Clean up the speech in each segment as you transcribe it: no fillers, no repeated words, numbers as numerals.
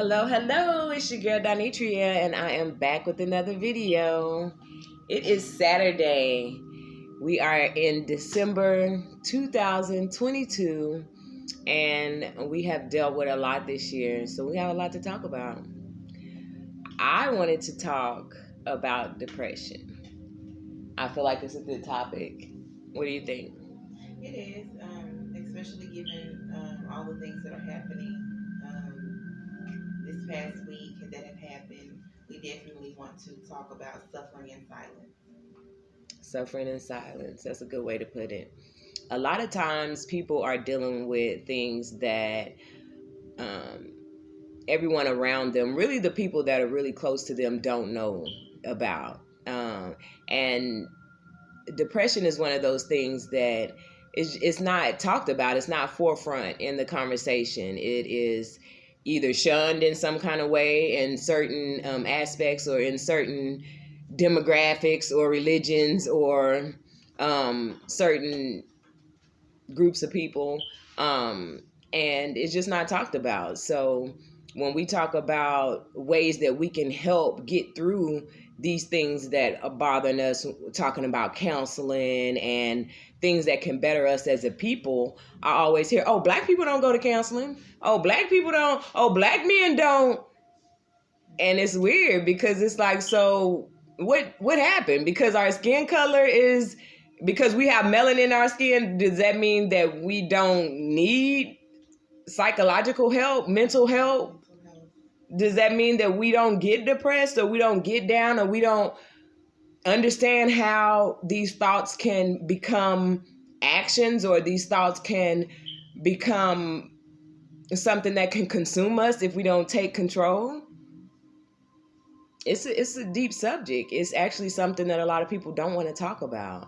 Hello, it's your girl Donitria, and I am back with another video. It is Saturday. We are in December 2022, and we have dealt with a lot this year, so we have a lot to talk about. I wanted to talk about depression. I feel like it's a good topic. What do you think? It is, especially given all the things that are happening this past week that have happened. We definitely want to talk about suffering in silence. Suffering in silence. That's a good way to put it. A lot of times people are dealing with things that um, everyone around them, really the people that are really close to them, don't know about. And depression is one of those things that it's not talked about. It's not forefront in the conversation. It is either shunned in some kind of way in certain aspects or in certain demographics or religions or certain groups of people, and it's just not talked about. So when we talk about ways that we can help get through these things that are bothering us, talking about counseling and things that can better us as a people, I always hear, oh, black people don't go to counseling, oh, black people don't, oh, black men don't. And it's weird because it's like, so what happened? Because our skin color is, because we have melanin in our skin, does that mean that we don't need psychological help, mental help? Mental health. Does that mean that we don't get depressed or we don't get down or we don't understand how these thoughts can become actions, or these thoughts can become something that can consume us if we don't take control? It's a deep subject. It's actually something that a lot of people don't want to talk about.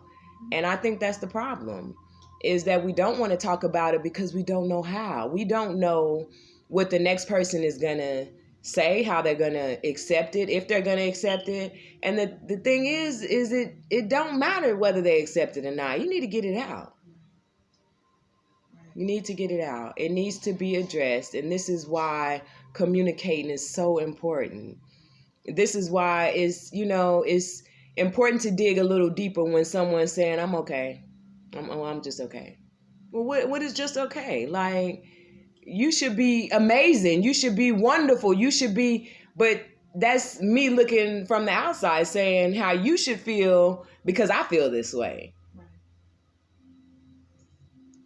And I think that's the problem, is that we don't want to talk about it because we don't know how. We don't know what the next person is going to say, how they're going to accept it, if they're going to accept it. And the thing is it don't matter whether they accept it or not. You need to get it out. Right. You need to get it out. It needs to be addressed. And this is why communicating is so important. This is why it's important to dig a little deeper when someone's saying, I'm okay. I'm just okay. Well, what is just okay? Like, you should be amazing. You should be wonderful. You should be, but that's me looking from the outside saying how you should feel because I feel this way. Right.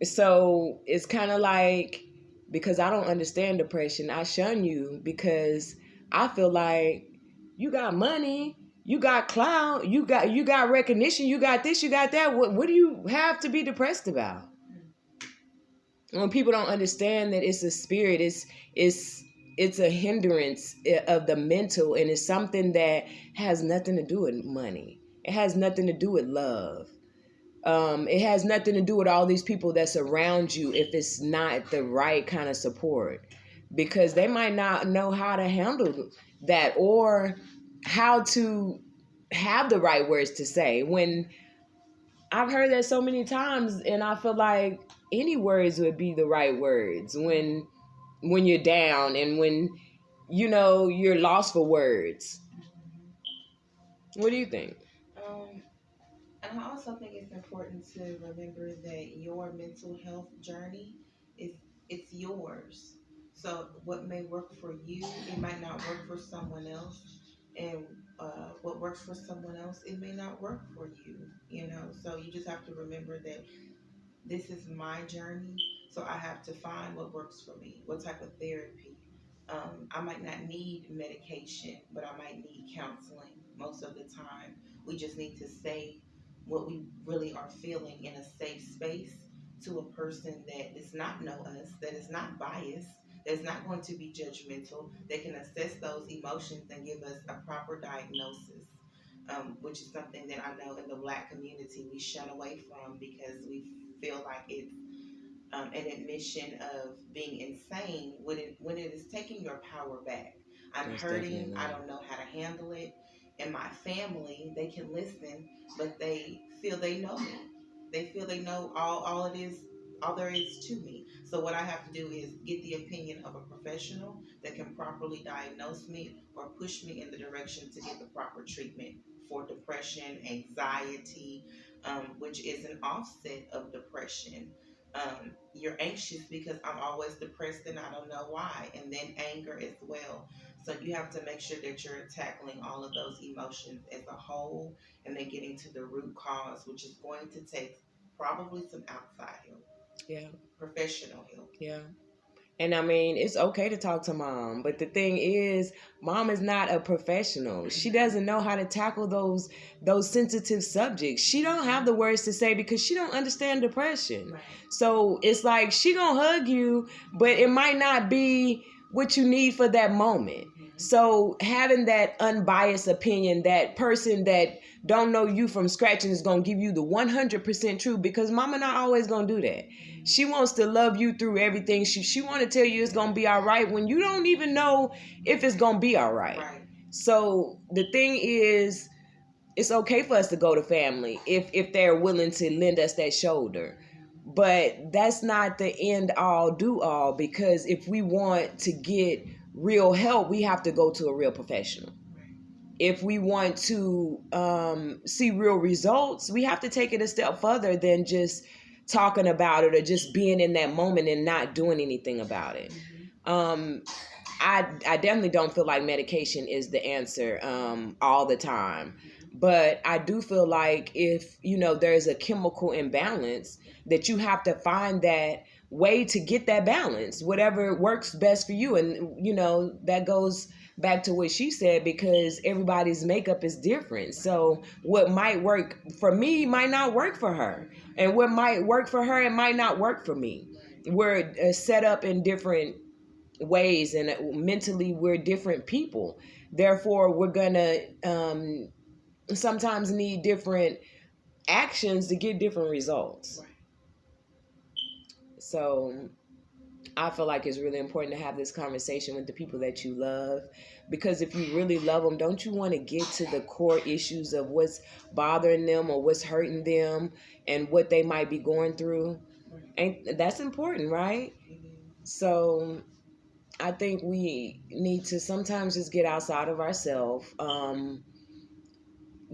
So it's kind of like, because I don't understand depression, I shun you because I feel like you got money, you got clout, you got recognition, you got this, you got that. What do you have to be depressed about? When people don't understand that it's a spirit, it's a hindrance of the mental, and it's something that has nothing to do with money. It has nothing to do with love. It has nothing to do with all these people that surround you if it's not the right kind of support, because they might not know how to handle that or how to have the right words to say. When I've heard that so many times, and I feel like any words would be the right words when you're down and when you're lost for words. What do you think? Um, and I also think it's important to remember that your mental health journey is it's yours. So what may work for you, it might not work for someone else, and what works for someone else, it may not work for you. So you just have to remember that this is my journey, so I have to find what works for me, what type of therapy. I might not need medication, but I might need counseling most of the time. We just need to say what we really are feeling in a safe space to a person that does not know us, that is not biased, that's not going to be judgmental, that can assess those emotions and give us a proper diagnosis. Which is something that I know in the Black community we shun away from because we feel like it's an admission of being insane when it is taking your power back. I'm That's hurting. definitely I don't know how to handle it. And my family, they can listen, but they feel they know me. They feel they know all there is to me. So what I have to do is get the opinion of a professional that can properly diagnose me or push me in the direction to get the proper treatment for depression, anxiety, which is an offset of depression. You're anxious because I'm always depressed and I don't know why, and then anger as well. So you have to make sure that you're tackling all of those emotions as a whole and then getting to the root cause, which is going to take probably some outside help, Yeah. professional help. Yeah. And I mean, it's okay to talk to mom, but the thing is, mom is not a professional. She doesn't know how to tackle those sensitive subjects. She don't have the words to say because she don't understand depression. Right. So it's like she gonna hug you, but it might not be what you need for that moment. So having that unbiased opinion, that person that don't know you from scratch and is gonna give you the 100% truth, because mama not always gonna do that. She wants to love you through everything. She want to tell you it's going to be all right when you don't even know if it's going to be all right. Right. So the thing is, it's okay for us to go to family if they're willing to lend us that shoulder. But that's not the end all do all, because if we want to get real help, we have to go to a real professional. If we want to see real results, we have to take it a step further than just talking about it or just being in that moment and not doing anything about it. I definitely don't feel like medication is the answer all the time. But I do feel like if, there's a chemical imbalance, that you have to find that way to get that balance, whatever works best for you. And, that goes back to what she said, because everybody's makeup is different. So what might work for me might not work for her. And what might work for her, it might not work for me. We're set up in different ways, and mentally we're different people. Therefore, we're going to sometimes need different actions to get different results. Right. So I feel like it's really important to have this conversation with the people that you love, because if you really love them, don't you want to get to the core issues of what's bothering them or what's hurting them and what they might be going through? And that's important, right? So I think we need to sometimes just get outside of ourselves,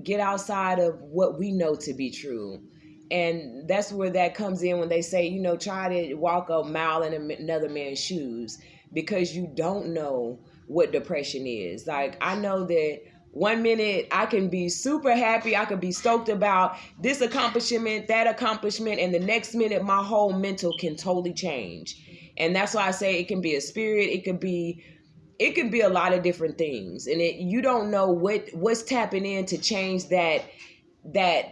get outside of what we know to be true. And that's where that comes in when they say, try to walk a mile in another man's shoes, because you don't know what depression is. Like, I know that 1 minute I can be super happy, I could be stoked about this accomplishment, that accomplishment, and the next minute my whole mental can totally change. And that's why I say it can be a spirit, it could be a lot of different things. And you don't know what's tapping in to change that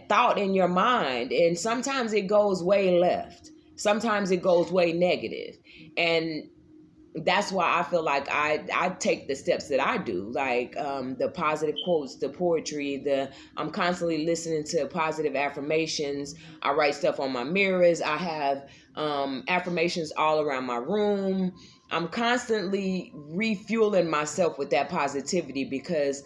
thought in your mind. And sometimes it goes way left. Sometimes it goes way negative. And that's why I feel like I take the steps that I do, like the positive quotes, the poetry, I'm constantly listening to positive affirmations. I write stuff on my mirrors. I have affirmations all around my room. I'm constantly refueling myself with that positivity, because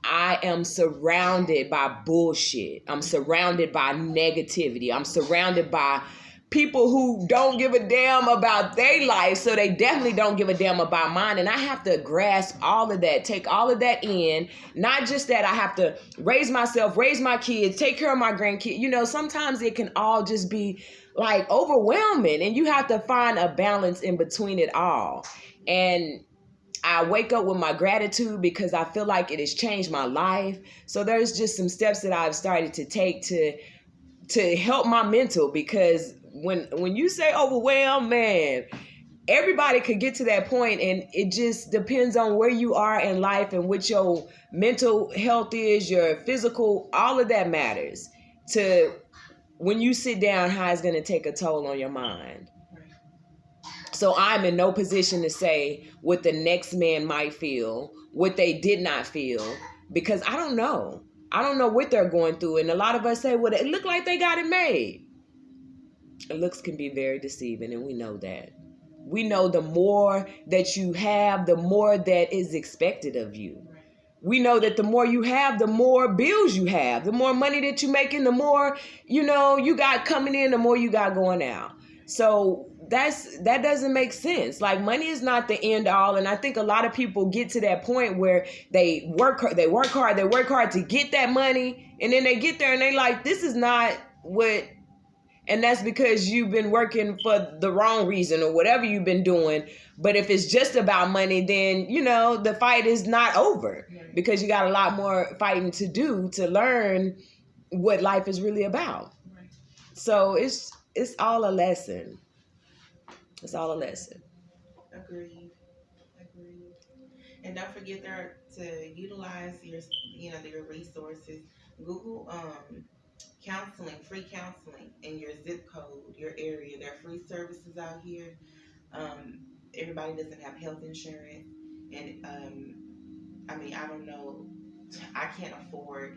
I am surrounded by bullshit. I'm surrounded by negativity. I'm surrounded by people who don't give a damn about their life, so they definitely don't give a damn about mine. And I have to grasp all of that, take all of that in. Not just that, I have to raise myself, raise my kids, take care of my grandkids. Sometimes it can all just be like overwhelming, and you have to find a balance in between it all. And I wake up with my gratitude, because I feel like it has changed my life. So there's just some steps that I've started to take to help my mental, because when you say overwhelmed, man, everybody could get to that point, and it just depends on where you are in life and what your mental health is, your physical, all of that matters to when you sit down, how it's going to take a toll on your mind. So I'm in no position to say what the next man might feel, what they did not feel, because I don't know. I don't know what they're going through. And a lot of us say, well, it looked like they got it made. Looks can be very deceiving, and we know that. We know the more that you have, the more that is expected of you. We know that the more you have, the more bills you have, the more money that you're making, the more, you got coming in, the more you got going out. So that doesn't make sense. Like, money is not the end all, and I think a lot of people get to that point where they work hard to get that money, and then they get there and they like, this is not what. And that's because you've been working for the wrong reason or whatever you've been doing. But if it's just about money, then, the fight is not over, because you got a lot more fighting to do to learn what life is really about. Right. So it's all a lesson. It's all a lesson. Agreed. And don't forget there to utilize your resources. Google counseling, free counseling in your zip code, your area. There are free services out here. Um, Everybody doesn't have health insurance, and I don't know. I can't afford,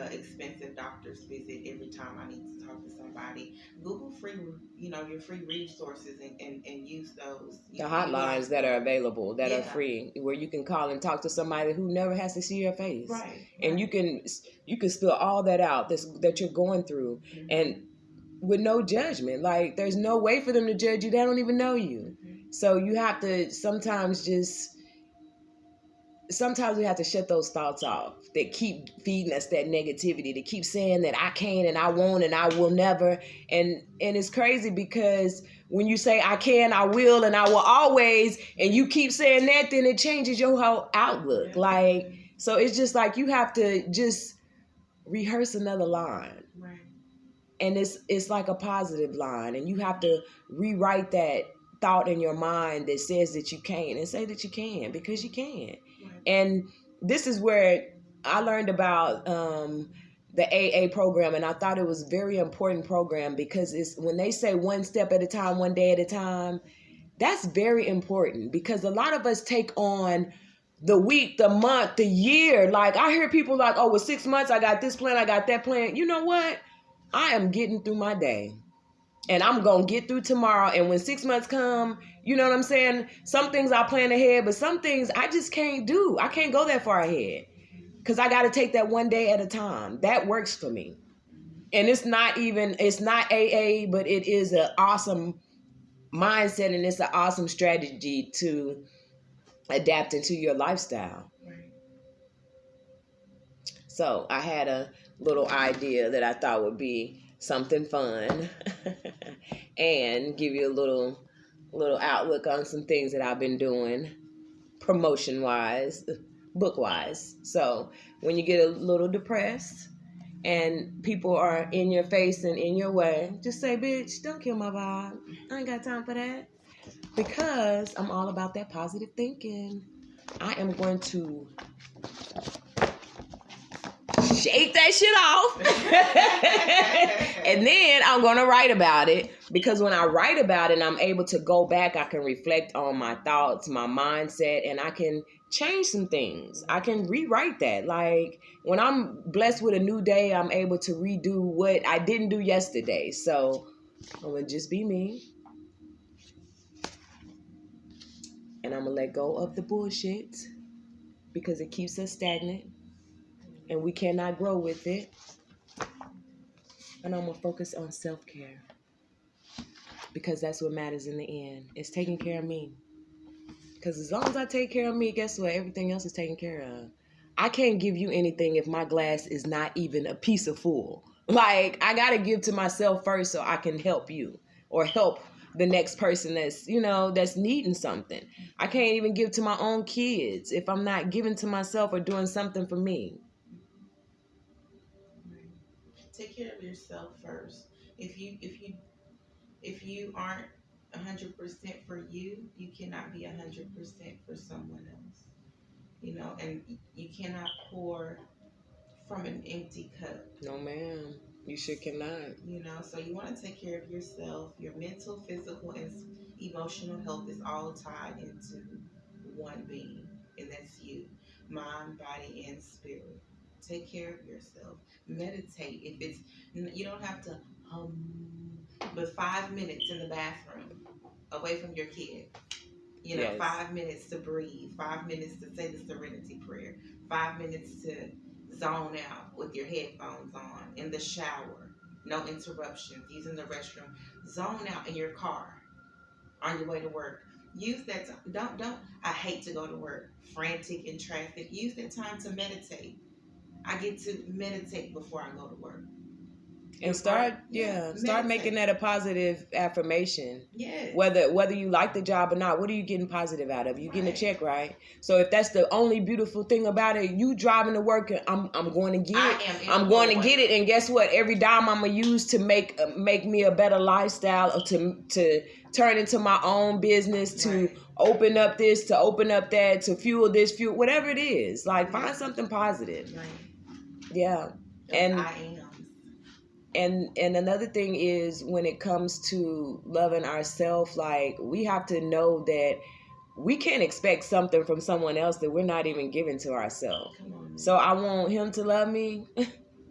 expensive doctor's visit every time I need to talk to somebody. Google free, your free resources and use those. The hotlines that are available, that Yeah. are free, where you can call and talk to somebody who never has to see your face. Right. And you can spill all that out that you're going through, Mm-hmm. and with no judgment. Like, there's no way for them to judge you. They don't even know you. Mm-hmm. So you have to sometimes we have to shut those thoughts off that keep feeding us that negativity, to keep saying that I can and I won't and I will never. And it's crazy, because when you say I can, I will, and I will always, and you keep saying that, then it changes your whole outlook. Yeah. Like, so it's just like you have to just rehearse another line. Right. And it's like a positive line, and you have to rewrite that thought in your mind that says that you can, and say that you can, because you can. Right. And this is where I learned about the AA program, and I thought it was a very important program, because it's when they say one step at a time, one day at a time, that's very important, because a lot of us take on the week, the month, the year. Like, I hear people like, oh, with 6 months, I got this plan, I got that plan. You know what? I am getting through my day, and I'm going to get through tomorrow. And when 6 months come, you know what I'm saying? Some things I plan ahead, but some things I just can't do. I can't go that far ahead, because I got to take that one day at a time. That works for me. And it's not AA, but it is an awesome mindset, and it's an awesome strategy to adapt into your lifestyle. Right. So I had a little idea that I thought would be something fun and give you a little outlook on some things that I've been doing, promotion wise, book wise. So when you get a little depressed and people are in your face and in your way, just say, bitch, don't kill my vibe. I ain't got time for that, because I'm all about that positive thinking. I am going to shake that shit off. And then I'm going to write about it, because when I write about it, I'm able to go back. I can reflect on my thoughts, my mindset, and I can change some things. I can rewrite that. Like, when I'm blessed with a new day, I'm able to redo what I didn't do yesterday. So I'm going to just be me. And I'm going to let go of the bullshit, because it keeps us stagnant and we cannot grow with it. And I'm going to focus on self-care, because that's what matters in the end. It's taking care of me. Because as long as I take care of me, guess what? Everything else is taken care of. I can't give you anything if my glass is not even a piece of full. Like, I got to give to myself first so I can help you, or help the next person that's needing something. I can't even give to my own kids if I'm not giving to myself or doing something for me. Take care of yourself first. If you aren't 100% for you, you cannot be 100% for someone else. And you cannot pour from an empty cup. No, ma'am. You sure cannot. So you want to take care of yourself. Your mental, physical, and emotional health is all tied into one being, and that's you. Mind, body, and spirit. Take care of yourself. Meditate. If it's, you don't have to but 5 minutes in the bathroom away from your kid. Yes. 5 minutes to breathe, 5 minutes to say the serenity prayer, 5 minutes to zone out with your headphones on, in the shower, no interruptions, using the restroom, zone out in your car. on your way to work. Use that time. Don't. I hate to go to work, frantic in traffic. Use that time to meditate. I get to meditate before I go to work. And start making that a positive affirmation. Yes. Whether you like the job or not, what are you getting positive out of? You getting a check, right? So if that's the only beautiful thing about it, you driving to work, I'm going to get it. I'm going to get it, and guess what? Every dime I'm gonna use to make me a better lifestyle, or to turn into my own business, to open up this, to open up that, to fuel this, fuel whatever it is. Like find something positive. Right. Yeah. And another thing is, when it comes to loving ourselves, like we have to know that we can't expect something from someone else that we're not even giving to ourselves. So I want him to love me,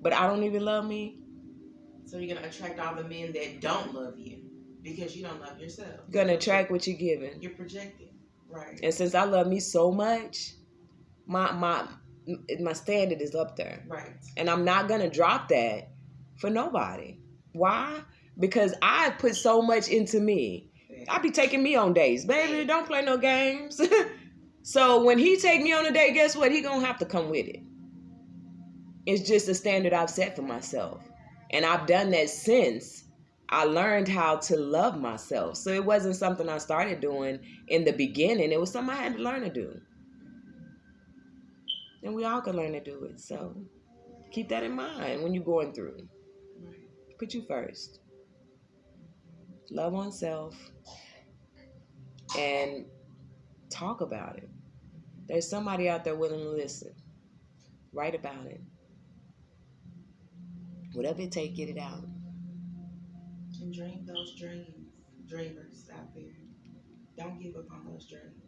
but I don't even love me. So you're going to attract all the men that don't love you because you don't love yourself. You're going to attract what you're giving. You're projecting. Right. And since I love me so much, my standard is up there. Right. And I'm not going to drop that for nobody. Why? Because I put so much into me. I be taking me on dates. Baby, don't play no games. So when he take me on a date, guess what? He gonna have to come with it. It's just a standard I've set for myself. And I've done that since I learned how to love myself. So it wasn't something I started doing in the beginning. It was something I had to learn to do. And we all can learn to do it. So keep that in mind when you're going through. Put you first. Love on self. And talk about it. There's somebody out there willing to listen. Write about it. Whatever it takes, get it out. And dream those dreams. Dreamers out there. Don't give up on those dreams.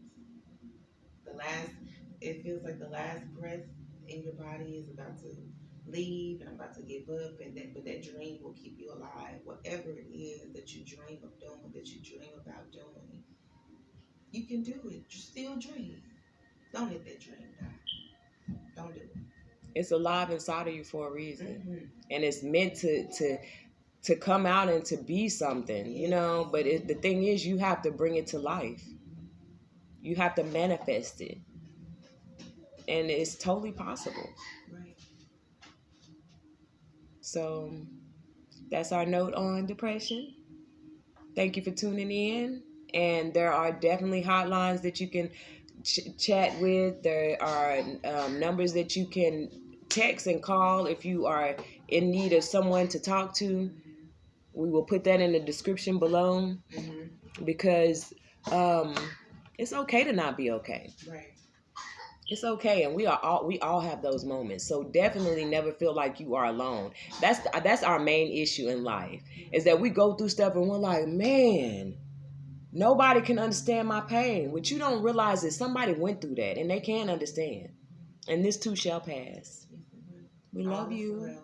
It feels like the last breath in your body is about to leave, and I'm about to give up, but that dream will keep you alive. Whatever it is that you dream of doing, that you dream about doing, you can do it. Just still dream. Don't let that dream die. Don't do it. It's alive inside of you for a reason, and it's meant to come out and to be something, you know. But the thing is, you have to bring it to life. You have to manifest it, and it's totally possible. Right. So that's our note on depression. Thank you for tuning in. And there are definitely hotlines that you can chat with. There are numbers that you can text and call if you are in need of someone to talk to. We will put that in the description below, because it's okay to not be okay. Right. It's okay, and we all have those moments. So definitely never feel like you are alone. That's our main issue in life, is that we go through stuff and we're like, man, nobody can understand my pain. What you don't realize is somebody went through that and they can understand. And this too shall pass. We love you.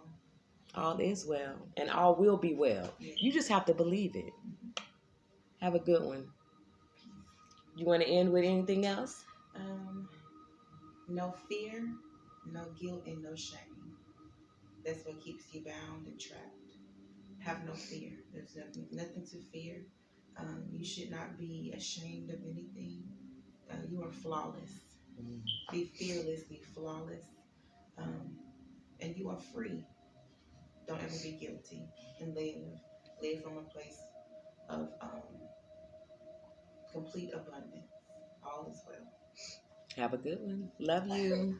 All is well, and all will be well. You just have to believe it. Have a good one. You want to end with anything else? No fear, no guilt, and no shame. That's what keeps you bound and trapped. Have no fear. There's nothing to fear. You should not be ashamed of anything. You are flawless. Be fearless, be flawless. And you are free. Don't ever be guilty, and live from a place of complete abundance. All is well. Have a good one. Love you.